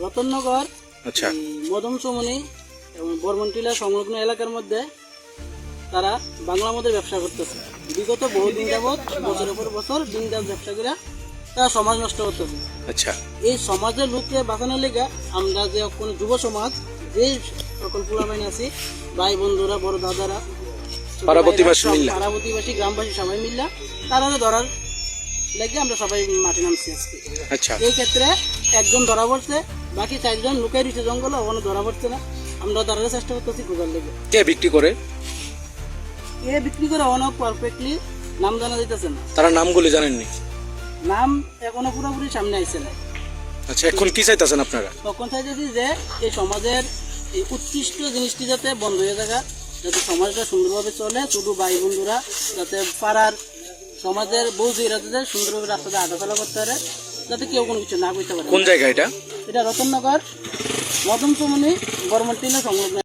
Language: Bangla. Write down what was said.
রতননগর, আচ্ছা, মদনসমনি এবং বর্মনটিলা সংলগ্ন এলাকার মধ্যে তারা বাংলা মধ্যে ব্যবসা করতেছে। বিগত বহুদিন যাবৎ বছরের পর বছর দিনদার ব্যবসা করে তারা সমাজ নষ্ট করতেছে। আচ্ছা, এই সমাজের লোককে বাঁচানোর লেগে আমরা যে কোনো যুব সমাজ, যে সকল পোলাবাহিনী আছি, ভাই বন্ধুরা, বড় দাদারা, পাড়াপ্রতিবাসী, গ্রামবাসী সবাই মিললে তারা ধরার লেগে আমরা সবাই মাঠে নামছি আজকে। আচ্ছা, এই ক্ষেত্রে একজন ধরা পড়ছে, বাকি 4 জন লুকাই রয়েছে জঙ্গলে, ওখানে ধরা পড়ছে না। আমরা ধরার চেষ্টা করতেছি খোঁজার লেগে। কে বিক্রি করে? এ বিক্রি করে অনেক পারফেক্টলি নাম জানা যাইতেছে না। তারা নামগুলি জানেননি? নাম এখনো পুরোপুরি সামনে আইছে না। আচ্ছা, এখন কি চাইতেছেন আপনারা? তখন চাইতেছি যে এই সমাজের এই উৎকৃষ্ট জিনিসটি যাতে বন্ধ হয়ে থাকা, যাতে সমাজটা সুন্দরভাবে চলে, ছোট ভাই বন্ধুরা যাতে পাড়ার সমাজের বৌদিরা যাতে সুন্দরভাবে রাস্তাতে হাঁটাচলা করতে পারে, যাতে কেউ কোনো কিছু না করতে পারে। কোন জায়গা এটা? এটা রতননগর, মদনসমনি, বর্মনটিলা সংলগ্ন।